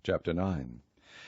Chapter 9.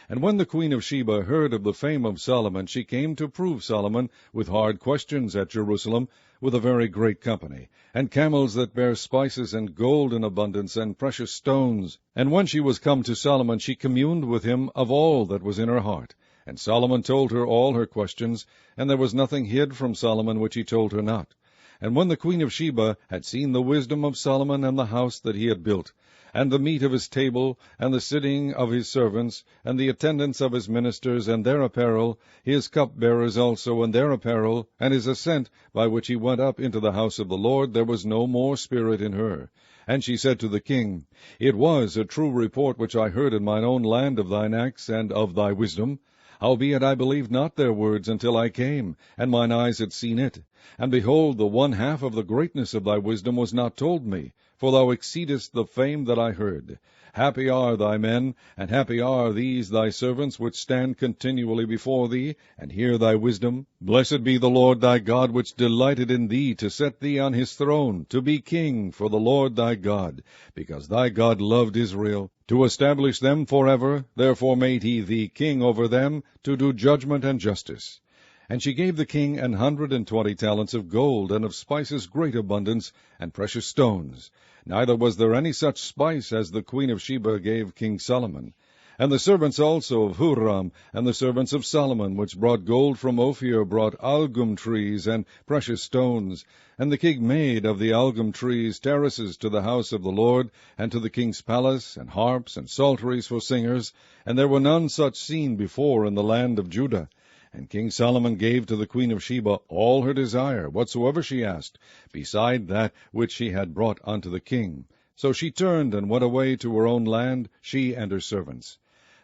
And when the queen of Sheba heard of the fame of Solomon, she came to prove Solomon with hard questions at Jerusalem, with a very great company, and camels that bear spices, and gold in abundance, and precious stones. And when she was come to Solomon, she communed with him of all that was in her heart. And Solomon told her all her questions, and there was nothing hid from Solomon which he told her not. And when the queen of Sheba had seen the wisdom of Solomon, and the house that he had built, and the meat of his table, and the sitting of his servants, and the attendance of his ministers, and their apparel, his cupbearers also, and their apparel, and his ascent by which he went up into the house of the Lord, there was no more spirit in her. And she said to the king, It was a true report which I heard in mine own land of thine acts and of thy wisdom. Howbeit I believed not their words until I came, and mine eyes had seen it. And behold, the one half of the greatness of thy wisdom was not told me, for thou exceedest the fame that I heard. Happy are thy men, and happy are these thy servants, which stand continually before thee, and hear thy wisdom. Blessed be the Lord thy God, which delighted in thee, to set thee on his throne, to be king for the Lord thy God, because thy God loved Israel, to establish them forever. Therefore made he thee king over them, to do judgment and justice. And she gave the king 120 talents of gold, and of spices great abundance, and precious stones. Neither was there any such spice as the queen of Sheba gave King Solomon. And the servants also of Huram, and the servants of Solomon, which brought gold from Ophir, brought algum trees and precious stones. And the king made of the algum trees terraces to the house of the Lord, and to the king's palace, and harps and psalteries for singers. And there were none such seen before in the land of Judah. And King Solomon gave to the queen of Sheba all her desire, whatsoever she asked, beside that which she had brought unto the king. So she turned and went away to her own land, she and her servants.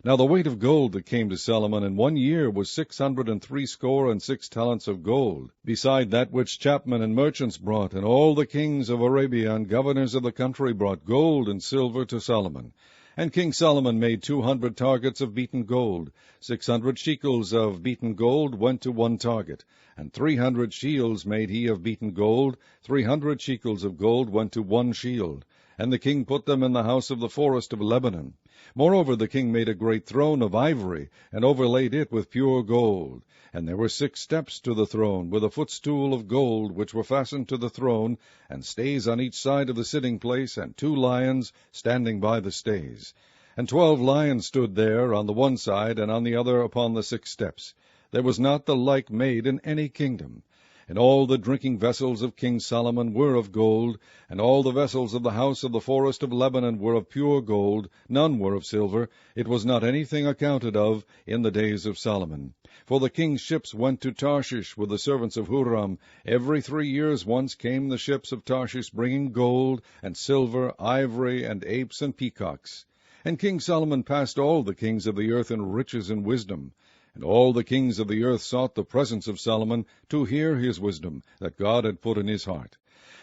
Now the weight of gold that came to Solomon in 1 year was 666 talents of gold, beside that which chapmen and merchants brought, and all the kings of Arabia and governors of the country brought gold and silver to Solomon. And King Solomon made 200 targets of beaten gold. 600 shekels of beaten gold went to one target, and 300 shields made he of beaten gold. 300 shekels of gold went to one shield. And the king put them in the house of the forest of Lebanon. Moreover, the king made a great throne of ivory, and overlaid it with pure gold. And there were 6 steps to the throne, with a footstool of gold, which were fastened to the throne, and stays on each side of the sitting place, and 2 lions standing by the stays. And 12 lions stood there on the one side, and on the other upon the 6 steps. There was not the like made in any kingdom. And all the drinking vessels of King Solomon were of gold, and all the vessels of the house of the forest of Lebanon were of pure gold, none were of silver. It was not anything accounted of in the days of Solomon. For the king's ships went to Tarshish with the servants of Huram. Every 3 years once came the ships of Tarshish, bringing gold, and silver, ivory, and apes, and peacocks. And King Solomon passed all the kings of the earth in riches and wisdom. And all the kings of the earth sought the presence of Solomon, to hear his wisdom that God had put in his heart.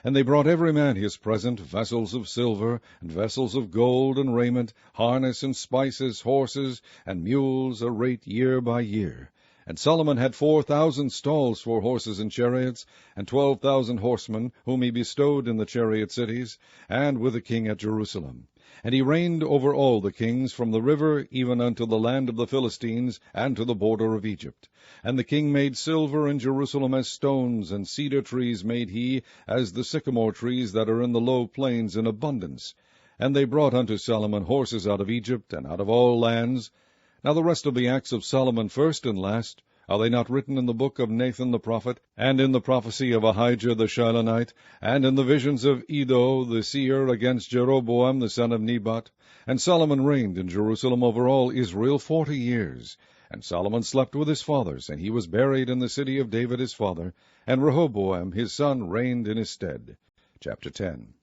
And they brought every man his present, vessels of silver, and vessels of gold, and raiment, harness and spices, horses, and mules, a rate year by year. And Solomon had 4,000 stalls for horses and chariots, and 12,000 horsemen, whom he bestowed in the chariot cities, and with the king at Jerusalem. And he reigned over all the kings, from the river even unto the land of the Philistines, and to the border of Egypt. And the king made silver in Jerusalem as stones, and cedar trees made he as the sycamore trees that are in the low plains in abundance. And they brought unto Solomon horses out of Egypt, and out of all lands. Now the rest of the acts of Solomon, first and last, are they not written in the book of Nathan the prophet, and in the prophecy of Ahijah the Shilonite, and in the visions of Iddo the seer against Jeroboam the son of Nebat? And Solomon reigned in Jerusalem over all Israel 40 years. And Solomon slept with his fathers, and he was buried in the city of David his father, and Rehoboam his son reigned in his stead. Chapter 10.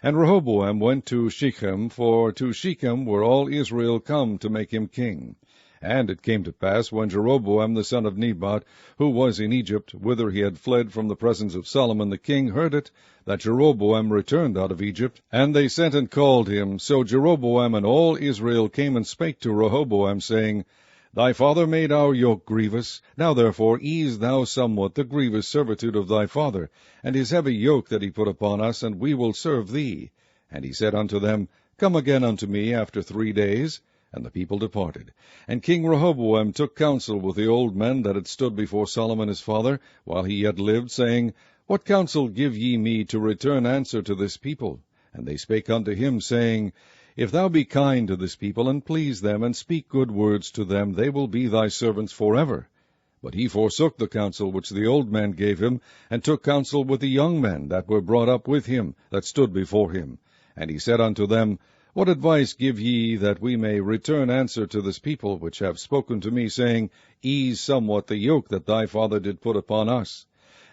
And Rehoboam went to Shechem, for to Shechem were all Israel come to make him king. And it came to pass, when Jeroboam the son of Nebat, who was in Egypt, whither he had fled from the presence of Solomon the king, heard it, that Jeroboam returned out of Egypt. And they sent and called him. So Jeroboam and all Israel came and spake to Rehoboam, saying, Thy father made our yoke grievous. Now therefore ease thou somewhat the grievous servitude of thy father, and his heavy yoke that he put upon us, and we will serve thee. And he said unto them, Come again unto me after 3 days. And the people departed. And King Rehoboam took counsel with the old men that had stood before Solomon his father, while he yet lived, saying, What counsel give ye me to return answer to this people? And they spake unto him, saying, If thou be kind to this people, and please them, and speak good words to them, they will be thy servants forever. But he forsook the counsel which the old men gave him, and took counsel with the young men that were brought up with him, that stood before him. And he said unto them, What advice give ye that we may return answer to this people, which have spoken to me, saying, Ease somewhat the yoke that thy father did put upon us?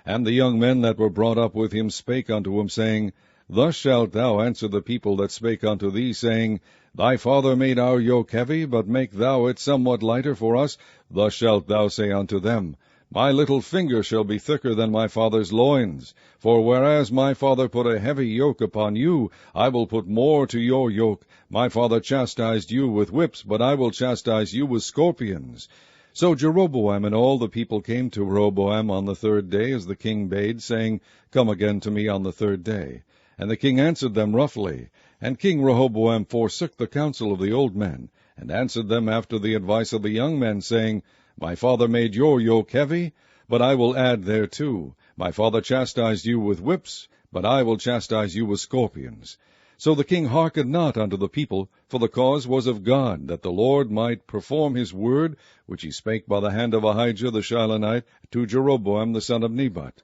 And the young men that were brought up with him spake unto him, saying, Thus shalt thou answer the people that spake unto thee, saying, Thy father made our yoke heavy, but make thou it somewhat lighter for us. Thus shalt thou say unto them, My little finger shall be thicker than my father's loins. For whereas my father put a heavy yoke upon you, I will put more to your yoke. My father chastised you with whips, but I will chastise you with scorpions. So Jeroboam and all the people came to Rehoboam on the third day, as the king bade, saying, Come again to me on the third day. And the king answered them roughly. And King Rehoboam forsook the counsel of the old men, and answered them after the advice of the young men, saying, My father made your yoke heavy, but I will add thereto. My father chastised you with whips, but I will chastise you with scorpions. So the king hearkened not unto the people, for the cause was of God, that the Lord might perform his word, which he spake by the hand of Ahijah the Shilonite to Jeroboam the son of Nebat.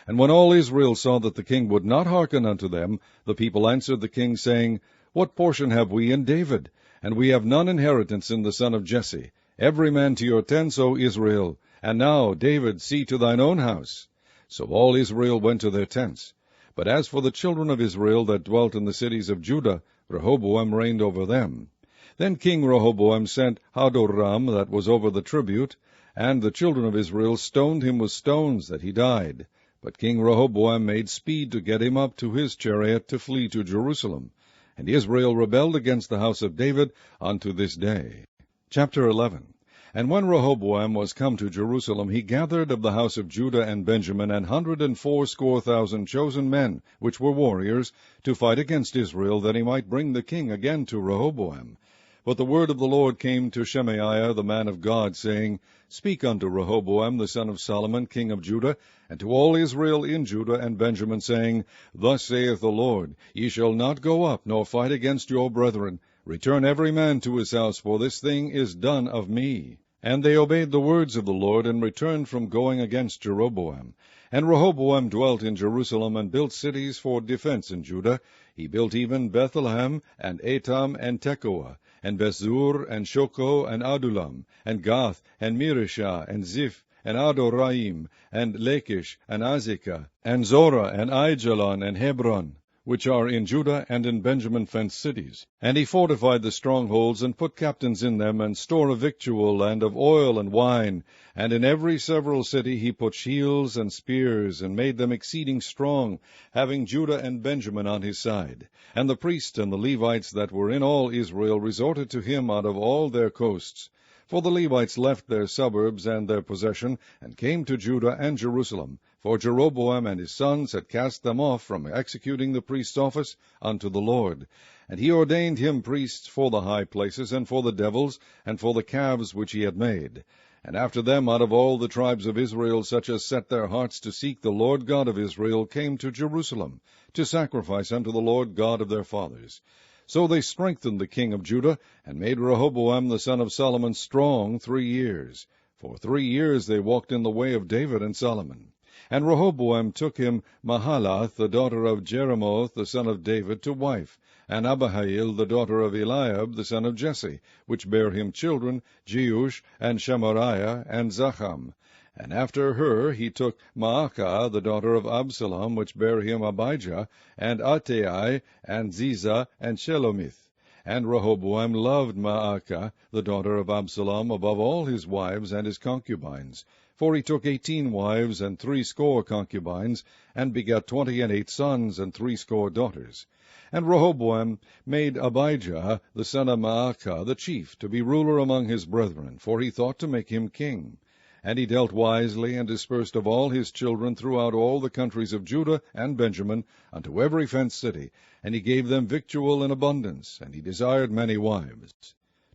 And when all Israel saw that the king would not hearken unto them, the people answered the king, saying, What portion have we in David? And we have none inheritance in the son of Jesse. Every man to your tents, O Israel. And now, David, see to thine own house. So all Israel went to their tents. But as for the children of Israel that dwelt in the cities of Judah, Rehoboam reigned over them. Then King Rehoboam sent Hadoram, that was over the tribute, and the children of Israel stoned him with stones, that he died. But King Rehoboam made speed to get him up to his chariot to flee to Jerusalem. And Israel rebelled against the house of David unto this day. Chapter 11. And when Rehoboam was come to Jerusalem, he gathered of the house of Judah and Benjamin 180,000 chosen men, which were warriors, to fight against Israel, that he might bring the king again to Rehoboam. But the word of the Lord came to Shemaiah the man of God, saying, Speak unto Rehoboam the son of Solomon, king of Judah, and to all Israel in Judah and Benjamin, saying, Thus saith the Lord, Ye shall not go up, nor fight against your brethren. Return every man to his house, for this thing is done of me. And they obeyed the words of the Lord, and returned from going against Jeroboam. And Rehoboam dwelt in Jerusalem, and built cities for defense in Judah. He built even Bethlehem, and Etam, and Tekoa, and Bethzur, and Shoko, and Adullam, and Gath, and Mirishah, and Ziph, and Adoraim, and Lachish, and Azekah, and Zorah, and Aijalon, and Hebron, which are in Judah and in Benjamin fenced cities. And he fortified the strongholds, and put captains in them, and store of victual, and of oil and wine. And in every several city he put shields and spears, and made them exceeding strong, having Judah and Benjamin on his side. And the priests and the Levites that were in all Israel resorted to him out of all their coasts. For the Levites left their suburbs and their possession, and came to Judah and Jerusalem. For Jeroboam and his sons had cast them off from executing the priest's office unto the Lord. And he ordained him priests for the high places, and for the devils, and for the calves which he had made. And after them out of all the tribes of Israel such as set their hearts to seek the Lord God of Israel came to Jerusalem, to sacrifice unto the Lord God of their fathers. So they strengthened the king of Judah, and made Rehoboam the son of Solomon strong 3 years. For 3 years they walked in the way of David and Solomon. And Rehoboam took him Mahalath, the daughter of Jeremoth, the son of David, to wife, and Abihail, the daughter of Eliab, the son of Jesse, which bare him children, Jeush, and Shemariah, and Zacham. And after her he took Maacah, the daughter of Absalom, which bare him Abijah, and Attai, and Ziza, and Shelomith. And Rehoboam loved Maacah, the daughter of Absalom, above all his wives and his concubines. For he took 18 wives and 60 concubines, and begat 28 sons and 60 daughters. And Rehoboam made Abijah, the son of Maacah, the chief, to be ruler among his brethren, for he thought to make him king. And he dealt wisely, and dispersed of all his children throughout all the countries of Judah and Benjamin, unto every fenced city, and he gave them victual in abundance, and he desired many wives.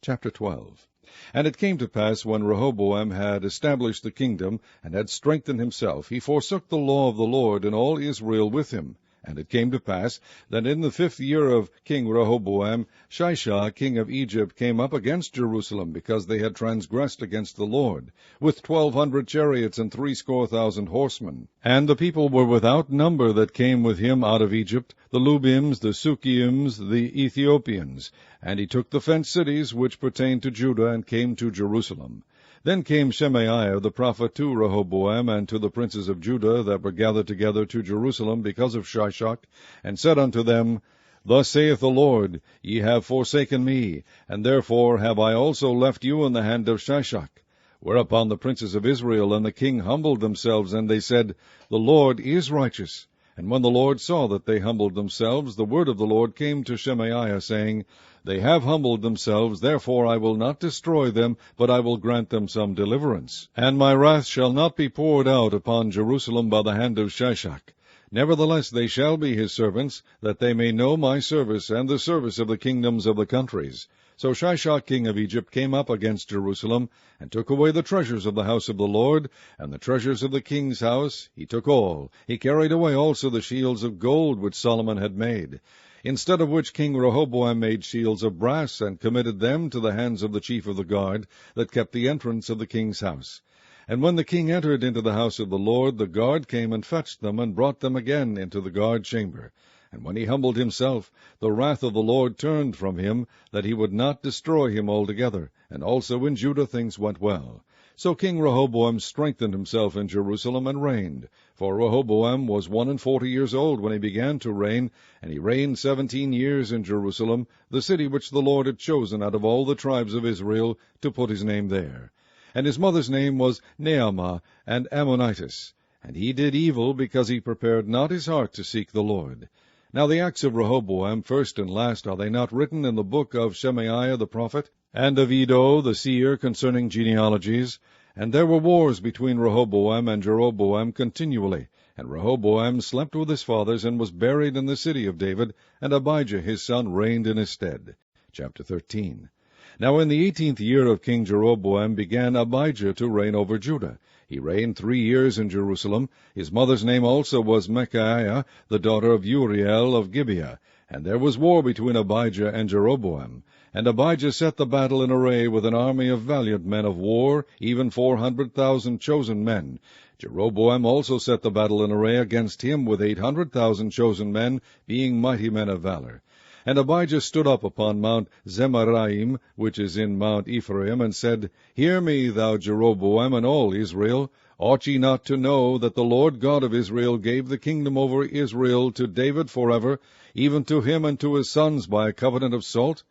Chapter 12. And it came to pass, when Rehoboam had established the kingdom, and had strengthened himself, he forsook the law of the Lord, and all Israel with him. And it came to pass, that in the 5th year of King Rehoboam, Shishak king of Egypt came up against Jerusalem, because they had transgressed against the Lord, with 1,200 chariots and 70,000 horsemen. And the people were without number that came with him out of Egypt, the Lubims, the Sukkiims, the Ethiopians. And he took the fenced cities which pertained to Judah, and came to Jerusalem. Then came Shemaiah the prophet to Rehoboam and to the princes of Judah that were gathered together to Jerusalem because of Shishak, and said unto them, Thus saith the Lord, Ye have forsaken me, and therefore have I also left you in the hand of Shishak. Whereupon the princes of Israel and the king humbled themselves, and they said, The Lord is righteous. And when the Lord saw that they humbled themselves, the word of the Lord came to Shemaiah, saying, They have humbled themselves, therefore I will not destroy them, but I will grant them some deliverance. And my wrath shall not be poured out upon Jerusalem by the hand of Shishak. Nevertheless they shall be his servants, that they may know my service, and the service of the kingdoms of the countries. So Shishak king of Egypt came up against Jerusalem, and took away the treasures of the house of the Lord, and the treasures of the king's house. He took all. He carried away also the shields of gold which Solomon had made. Instead of which King Rehoboam made shields of brass, and committed them to the hands of the chief of the guard, that kept the entrance of the king's house. And when the king entered into the house of the Lord, the guard came and fetched them, and brought them again into the guard chamber. And when he humbled himself, the wrath of the Lord turned from him, that he would not destroy him altogether. And also in Judah things went well. So King Rehoboam strengthened himself in Jerusalem, and reigned. For Rehoboam was 41 years old when he began to reign, and he reigned 17 years in Jerusalem, the city which the Lord had chosen out of all the tribes of Israel, to put his name there. And his mother's name was Naamah, an Ammonitess. And he did evil, because he prepared not his heart to seek the Lord. Now the acts of Rehoboam, first and last, are they not written in the book of Shemaiah the prophet, and of Iddo the seer concerning genealogies? And there were wars between Rehoboam and Jeroboam continually. And Rehoboam slept with his fathers, and was buried in the city of David, and Abijah his son reigned in his stead. Chapter 13. Now in the 18th year of King Jeroboam began Abijah to reign over Judah. He reigned 3 years in Jerusalem. His mother's name also was Micaiah, the daughter of Uriel of Gibeah. And there was war between Abijah and Jeroboam. And Abijah set the battle in array with an army of valiant men of war, even 400,000 chosen men. Jeroboam also set the battle in array against him with 800,000 chosen men, being mighty men of valor. And Abijah stood up upon Mount Zemaraim, which is in Mount Ephraim, and said, Hear me, thou Jeroboam, and all Israel. Ought ye not to know that the Lord God of Israel gave the kingdom over Israel to David forever, even to him and to his sons by a covenant of salt?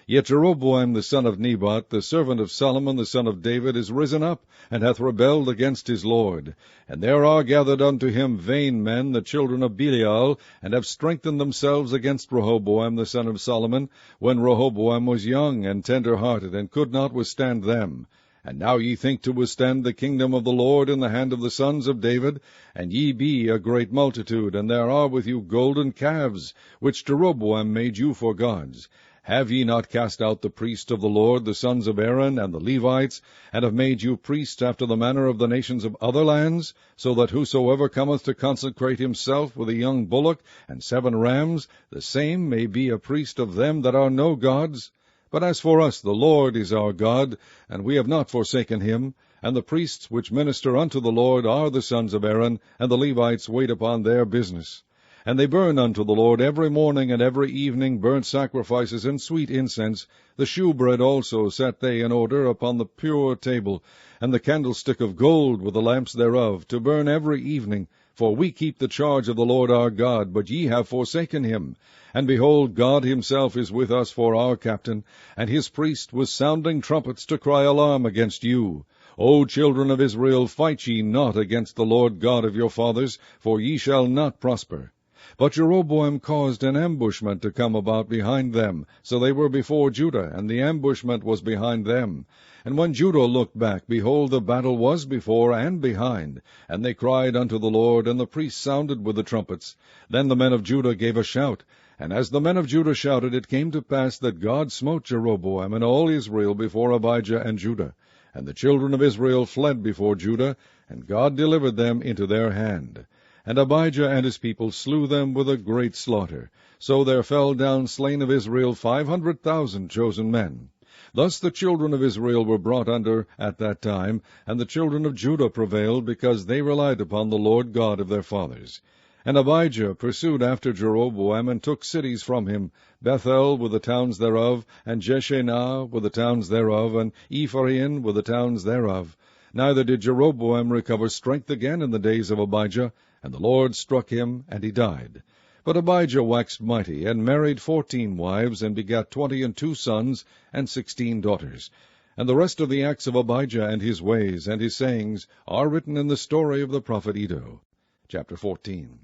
Yet Jeroboam the son of Nebat, the servant of Solomon the son of David, is risen up, and hath rebelled against his Lord. And there are gathered unto him vain men, the children of Belial, and have strengthened themselves against Rehoboam the son of Solomon, when Rehoboam was young and tender-hearted, and could not withstand them. And now ye think to withstand the kingdom of the Lord in the hand of the sons of David? And ye be a great multitude, and there are with you golden calves, which Jeroboam made you for gods. Have ye not cast out the priests of the Lord, the sons of Aaron, and the Levites, and have made you priests after the manner of the nations of other lands, so that whosoever cometh to consecrate himself with a young bullock and 7 rams, the same may be a priest of them that are no gods? But as for us, the Lord is our God, and we have not forsaken him. And the priests which minister unto the Lord are the sons of Aaron, and the Levites wait upon their business. And they burn unto the Lord every morning and every evening burnt sacrifices and sweet incense. The shewbread also set they in order upon the pure table, and the candlestick of gold with the lamps thereof, to burn every evening. For we keep the charge of the Lord our God, but ye have forsaken him. And behold, God himself is with us for our captain, and his priest with sounding trumpets to cry alarm against you. O children of Israel, fight ye not against the Lord God of your fathers, for ye shall not prosper. But Jeroboam caused an ambushment to come about behind them. So they were before Judah, and the ambushment was behind them. And when Judah looked back, behold, the battle was before and behind. And they cried unto the Lord, and the priests sounded with the trumpets. Then the men of Judah gave a shout, And as the men of Judah shouted, it came to pass that God smote Jeroboam and all Israel before Abijah and Judah. And the children of Israel fled before Judah, and God delivered them into their hand. And Abijah and his people slew them with a great slaughter. So there fell down slain of Israel 500,000 chosen men. Thus the children of Israel were brought under at that time, and the children of Judah prevailed, because they relied upon the Lord God of their fathers. And Abijah pursued after Jeroboam, and took cities from him, Bethel with the towns thereof, and Jeshanah with the towns thereof, and Ephraim with the towns thereof. Neither did Jeroboam recover strength again in the days of Abijah, and the Lord struck him, and he died. But Abijah waxed mighty, and married 14 wives, and begat 22 sons, and 16 daughters. And the rest of the acts of Abijah, and his ways, and his sayings, are written in the story of the prophet Iddo. Chapter 14.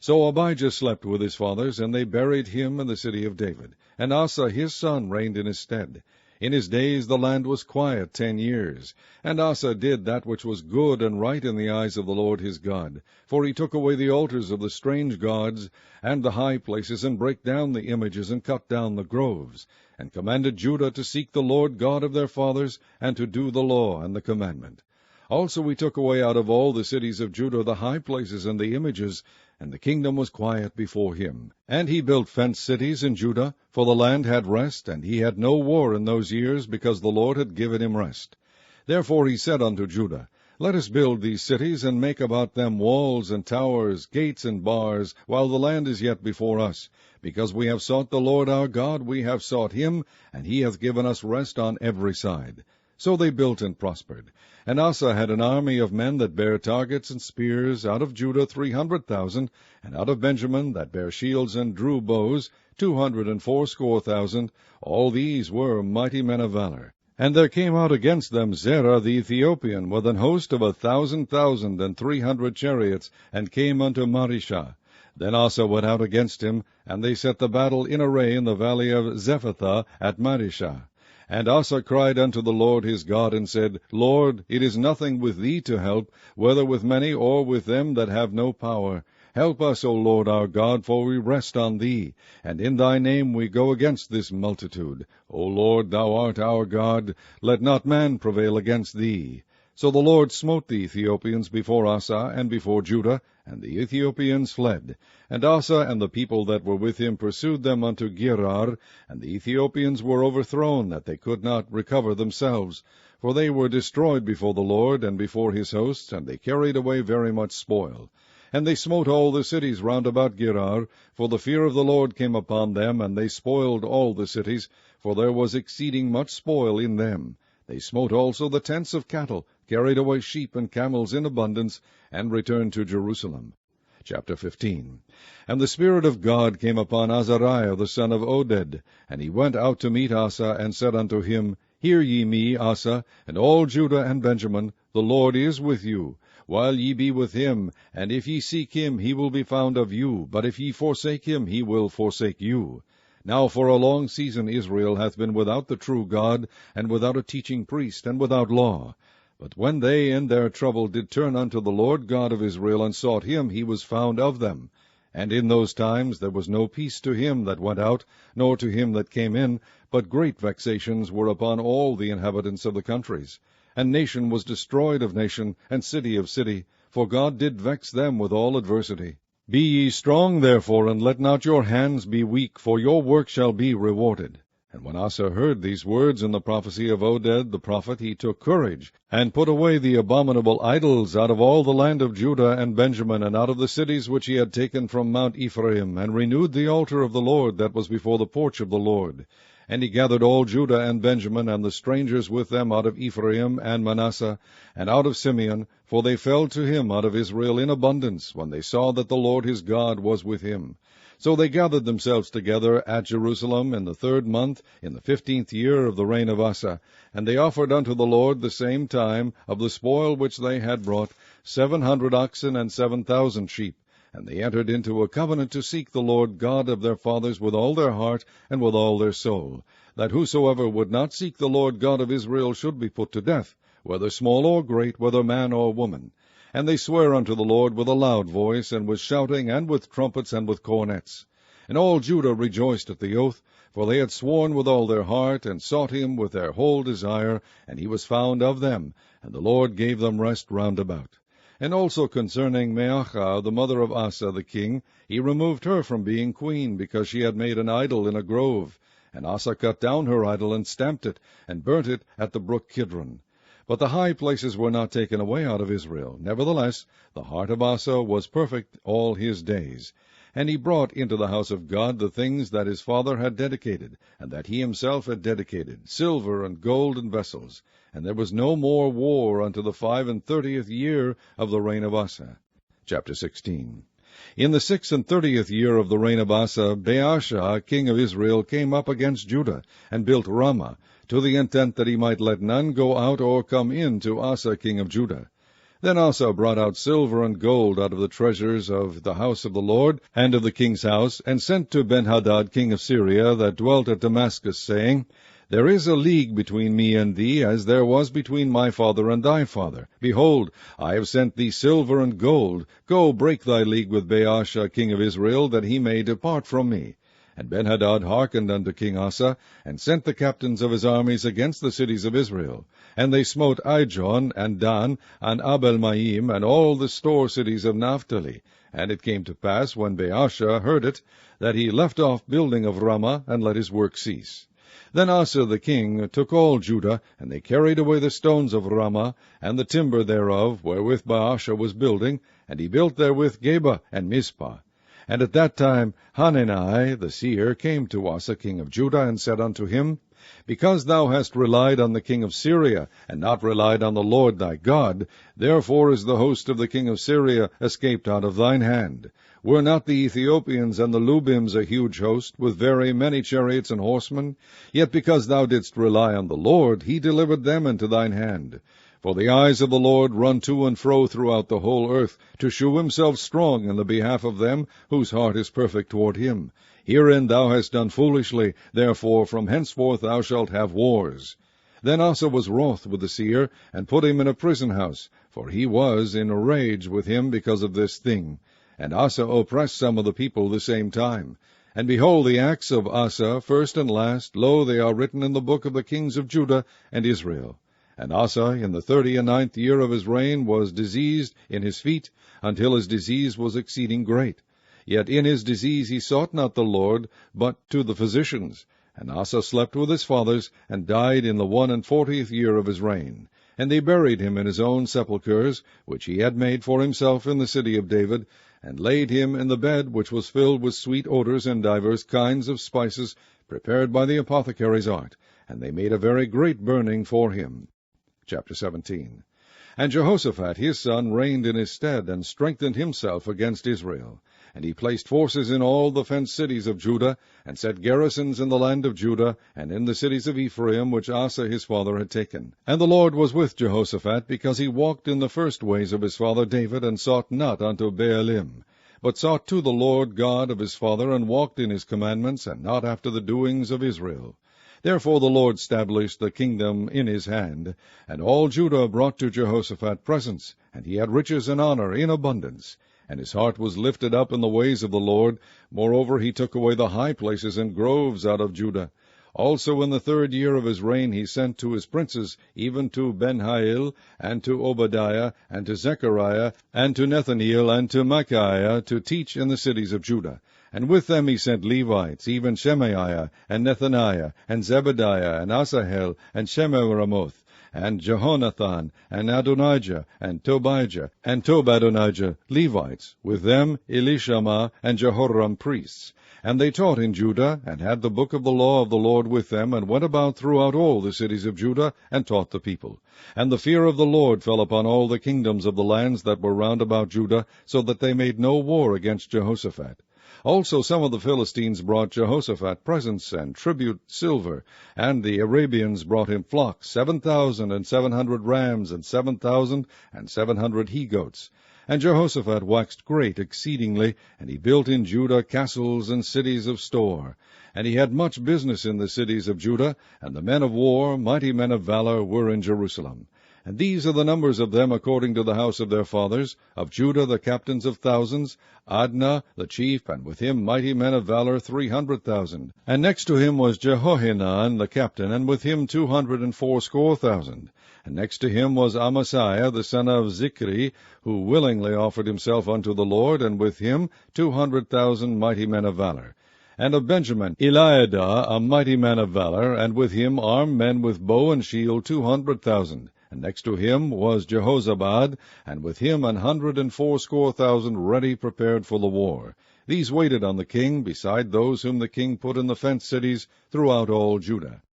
So Abijah slept with his fathers, and they buried him in the city of David. And Asa his son reigned in his stead. In his days the land was quiet 10 years. And Asa did that which was good and right in the eyes of the Lord his God. For he took away the altars of the strange gods, and the high places, and brake down the images, and cut down the groves, and commanded Judah to seek the Lord God of their fathers, and to do the law and the commandment. Also he took away out of all the cities of Judah the high places and the images, and the kingdom was quiet before him. And he built fenced cities in Judah, for the land had rest, and he had no war in those years, because the Lord had given him rest. Therefore he said unto Judah, Let us build these cities, and make about them walls and towers, gates and bars, while the land is yet before us. Because we have sought the Lord our God, we have sought him, and he hath given us rest on every side. So they built and prospered. And Asa had an army of men that bare targets and spears, out of Judah 300,000, and out of Benjamin that bare shields and drew bows 280,000. All these were mighty men of valor. And there came out against them Zerah the Ethiopian, with an host of 1,000,000 and 300 chariots, and came unto Marishah. Then Asa went out against him, and they set the battle in array in the valley of Zephathah at Marishah. And Asa cried unto the Lord his God, and said, Lord, it is nothing with thee to help, whether with many or with them that have no power. Help us, O Lord our God, for we rest on thee, and in thy name we go against this multitude. O Lord, thou art our God, let not man prevail against thee. So the Lord smote the Ethiopians before Asa and before Judah, and the Ethiopians fled. And Asa and the people that were with him pursued them unto Gerar, and the Ethiopians were overthrown, that they could not recover themselves. For they were destroyed before the Lord and before his hosts, and they carried away very much spoil. And they smote all the cities round about Gerar, for the fear of the Lord came upon them, and they spoiled all the cities, for there was exceeding much spoil in them. They smote also the tents of cattle, carried away sheep and camels in abundance, and returned to Jerusalem. Chapter 15. And the Spirit of God came upon Azariah the son of Oded, and he went out to meet Asa, and said unto him, Hear ye me, Asa, and all Judah and Benjamin, the Lord is with you, while ye be with him, and if ye seek him, he will be found of you, but if ye forsake him, he will forsake you. Now for a long season Israel hath been without the true God, and without a teaching priest, and without law. But when they in their trouble did turn unto the Lord God of Israel, and sought him, he was found of them. And in those times there was no peace to him that went out, nor to him that came in, but great vexations were upon all the inhabitants of the countries. And nation was destroyed of nation, and city of city, for God did vex them with all adversity. Be ye strong therefore, and let not your hands be weak, for your work shall be rewarded. And when Asa heard these words in the prophecy of Oded the prophet, he took courage, and put away the abominable idols out of all the land of Judah and Benjamin, and out of the cities which he had taken from Mount Ephraim, and renewed the altar of the Lord that was before the porch of the Lord. And he gathered all Judah and Benjamin, and the strangers with them out of Ephraim and Manasseh, and out of Simeon, for they fell to him out of Israel in abundance, when they saw that the Lord his God was with him. So they gathered themselves together at Jerusalem in the 3rd month, in the 15th year of the reign of Asa. And they offered unto the Lord the same time of the spoil which they had brought, 700 oxen and 7,000 sheep. And they entered into a covenant to seek the Lord God of their fathers with all their heart and with all their soul, that whosoever would not seek the Lord God of Israel should be put to death, whether small or great, whether man or woman. And they sware unto the Lord with a loud voice, and with shouting, and with trumpets, and with cornets. And all Judah rejoiced at the oath, for they had sworn with all their heart, and sought him with their whole desire, and he was found of them, and the Lord gave them rest round about. And also concerning Maachah, the mother of Asa the king, he removed her from being queen, because she had made an idol in a grove. And Asa cut down her idol, and stamped it, and burnt it at the brook Kidron. But the high places were not taken away out of Israel. Nevertheless, the heart of Asa was perfect all his days. And he brought into the house of God the things that his father had dedicated, and that he himself had dedicated, silver and gold and vessels. And there was no more war unto the 35th year of the reign of Asa. Chapter 16. In the 36th year of the reign of Asa, Baasha, king of Israel, came up against Judah, and built Ramah, to the intent that he might let none go out or come in to Asa king of Judah. Then Asa brought out silver and gold out of the treasures of the house of the Lord, and of the king's house, and sent to Benhadad king of Syria, that dwelt at Damascus, saying, There is a league between me and thee, as there was between my father and thy father. Behold, I have sent thee silver and gold. Go, break thy league with Baasha king of Israel, that he may depart from me. And Benhadad hearkened unto King Asa, and sent the captains of his armies against the cities of Israel. And they smote Ijon, and Dan, and Abel-maim, and all the store cities of Naphtali. And it came to pass, when Baasha heard it, that he left off building of Ramah, and let his work cease. Then Asa the king took all Judah, and they carried away the stones of Ramah, and the timber thereof, wherewith Baasha was building, and he built therewith Geba and Mizpah. And at that time Hanani the seer came to Asa king of Judah, and said unto him, Because thou hast relied on the king of Syria, and not relied on the Lord thy God, therefore is the host of the king of Syria escaped out of thine hand. Were not the Ethiopians and the Lubims a huge host, with very many chariots and horsemen? Yet because thou didst rely on the Lord, he delivered them into thine hand. For the eyes of the Lord run to and fro throughout the whole earth, to shew himself strong in the behalf of them whose heart is perfect toward him. Herein thou hast done foolishly, therefore from henceforth thou shalt have wars. Then Asa was wroth with the seer, and put him in a prison house, for he was in a rage with him because of this thing. And Asa oppressed some of the people the same time. And behold, the acts of Asa, first and last, lo, they are written in the book of the kings of Judah and Israel. And Asa, in the 39th year of his reign, was diseased in his feet, until his disease was exceeding great. Yet in his disease he sought not the Lord, but to the physicians. And Asa slept with his fathers, and died in the 41st year of his reign. And they buried him in his own sepulchres, which he had made for himself in the city of David, and laid him in the bed which was filled with sweet odors and divers kinds of spices, prepared by the apothecary's art. And they made a very great burning for him. Chapter 17. And Jehoshaphat his son reigned in his stead, and strengthened himself against Israel. And he placed forces in all the fenced cities of Judah, and set garrisons in the land of Judah, and in the cities of Ephraim, which Asa his father had taken. And the Lord was with Jehoshaphat, because he walked in the first ways of his father David, and sought not unto Baalim, but sought to the Lord God of his father, and walked in his commandments, and not after the doings of Israel. Therefore the Lord established the kingdom in his hand, and all Judah brought to Jehoshaphat presents, and he had riches and honor in abundance. And his heart was lifted up in the ways of the Lord. Moreover, he took away the high places and groves out of Judah. Also in the 3rd year of his reign he sent to his princes, even to Benhail, and to Obadiah, and to Zechariah, and to Nethaneel, and to Micaiah, to teach in the cities of Judah. And with them he sent Levites, even Shemaiah, and Nethaniah, and Zebadiah, and Asahel, and Shemiramoth, and Jehonathan, and Adonijah, and Tobijah, and Tobadonijah, Levites, with them Elishama and Jehoram priests. And they taught in Judah, and had the book of the law of the Lord with them, and went about throughout all the cities of Judah, and taught the people. And the fear of the Lord fell upon all the kingdoms of the lands that were round about Judah, so that they made no war against Jehoshaphat. Also some of the Philistines brought Jehoshaphat presents and tribute silver, and the Arabians brought him flocks, 7,700 rams, and 7,700 he-goats. And Jehoshaphat waxed great exceedingly, and he built in Judah castles and cities of store. And he had much business in the cities of Judah, and the men of war, mighty men of valor, were in Jerusalem. And these are the numbers of them according to the house of their fathers: of Judah the captains of thousands, Adnah the chief, and with him mighty men of valor 300,000. And next to him was Jehohanan the captain, and with him 280,000. And next to him was Amasiah the son of Zichri, who willingly offered himself unto the Lord, and with him 200,000 mighty men of valor. And of Benjamin, Eliada, a mighty man of valor, and with him armed men with bow and shield 200,000. And next to him was Jehozabad, and with him 180,000 ready prepared for the war. These waited on the king, beside those whom the king put in the fenced cities throughout all Judah.